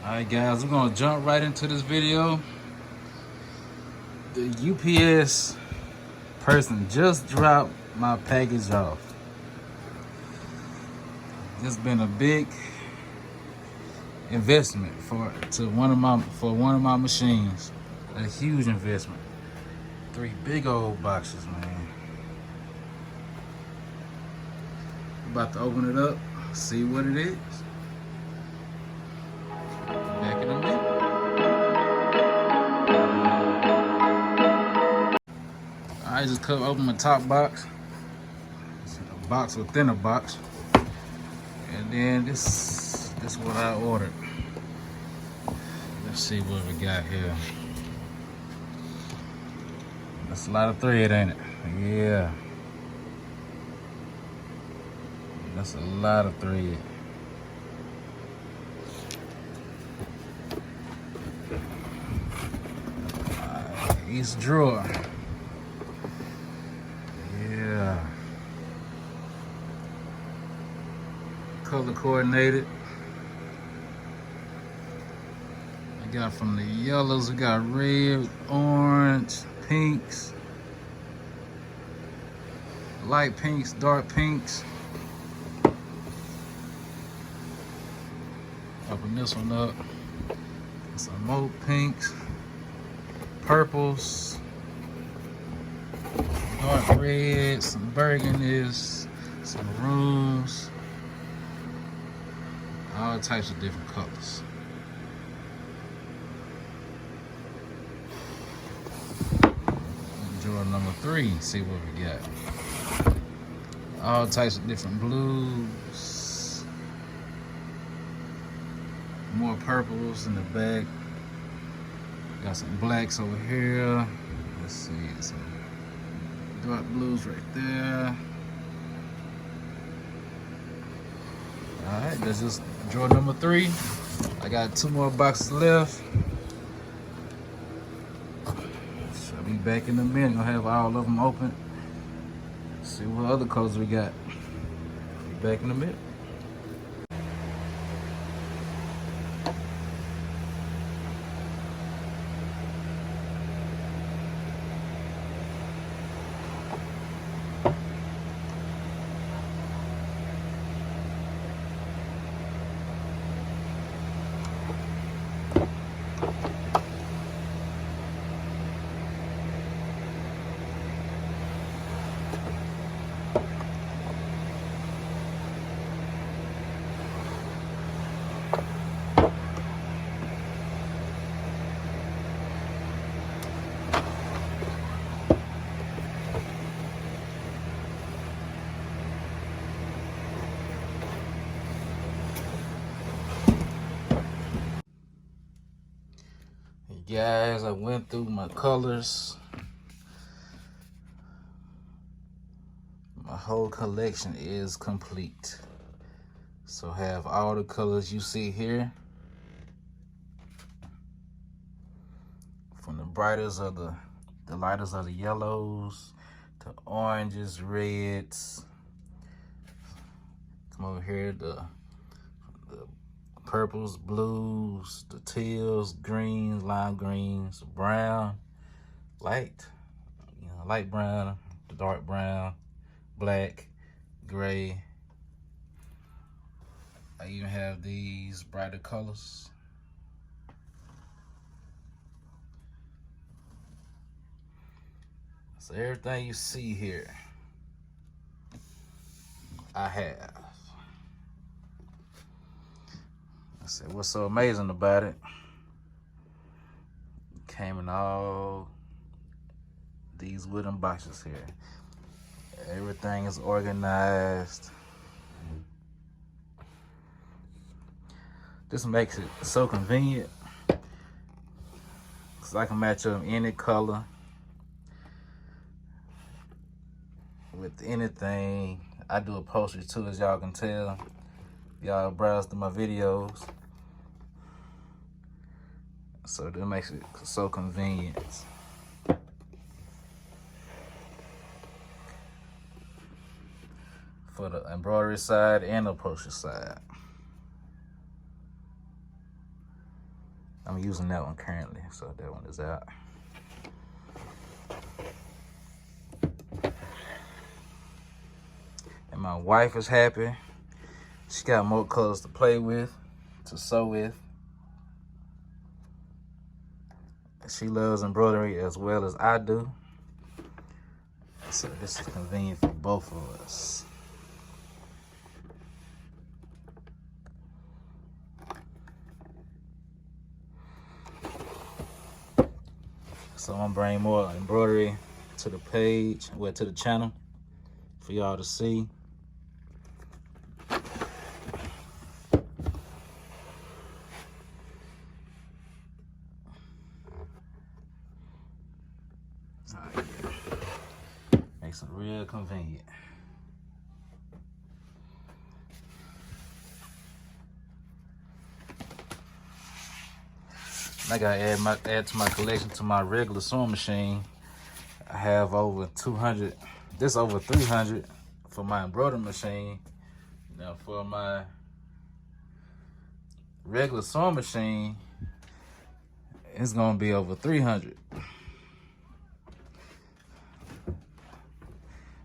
Alright guys, we're gonna jump right into this video. The UPS person just dropped my package off. It's been a big investment for one of my machines. A huge investment. 3 big old boxes, man. About to open it up, see what it is. Back in a minute. I just cut open my top box. It's a box within a box. And then this is what I ordered. Let's see what we got here. That's a lot of thread, ain't it? Yeah. That's a lot of thread. Each drawer. Yeah. Color coordinated. I got from the yellows, we got red, orange, pinks, light pinks, dark pinks. Open this one up. Some more pinks, purples, dark reds, some burgundies, some maroons, all types of different colors. Drawer number 3, see what we got. All types of different blues, more purples in the back. Got some blacks over here. Let's see, some dark blues right there. All right, that's just drawer number 3. I got 2 more boxes left. I'll be back in a minute. Gonna have all of them open. See what other colors we got. Be back in a minute. Guys, I went through my colors. My whole collection is complete. So have all the colors you see here. From the brightest of the lightest of the yellows, to oranges, reds. Come over here, the purples, blues, the teals, greens, lime greens, brown, light, light brown, the dark brown, black, gray. I even have these brighter colors. So everything you see here, I have. I said, what's so amazing about it? Came in all these wooden boxes here. Everything is organized. This makes it so convenient, because I can match up any color with anything. I do upholstery too, as y'all can tell. Y'all browse through my videos. So that makes it so convenient. For the embroidery side and the upholstery side. I'm using that one currently, so that one is out. And my wife is happy. She got more colors to play with, to sew with. She loves embroidery as well as I do. So this is convenient for both of us. So I'm gonna bring more embroidery to the page, well, to the channel for y'all to see. Makes it real convenient. I gotta add to my collection to my regular sewing machine. I have over 200, this over 300 for my embroidery machine. Now for my regular sewing machine, it's gonna be over 300.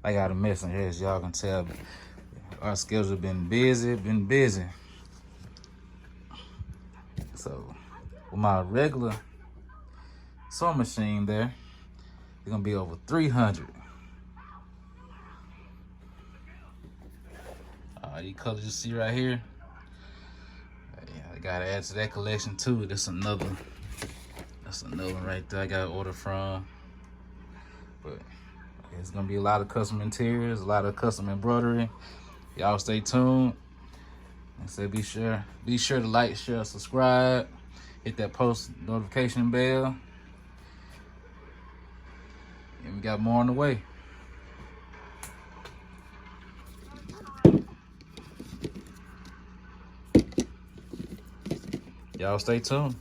I got a mess in here, as y'all can tell. Our schedule been busy, So with my regular sewing machine there, it's gonna be over 300. These colors you see right here, yeah, I gotta add to that collection too. That's another one right there I gotta order from. But it's gonna be a lot of custom interiors, a lot of custom embroidery. Y'all stay tuned. Like I said, be sure to like, share, subscribe, hit that post notification bell. And we got more on the way. Y'all stay tuned.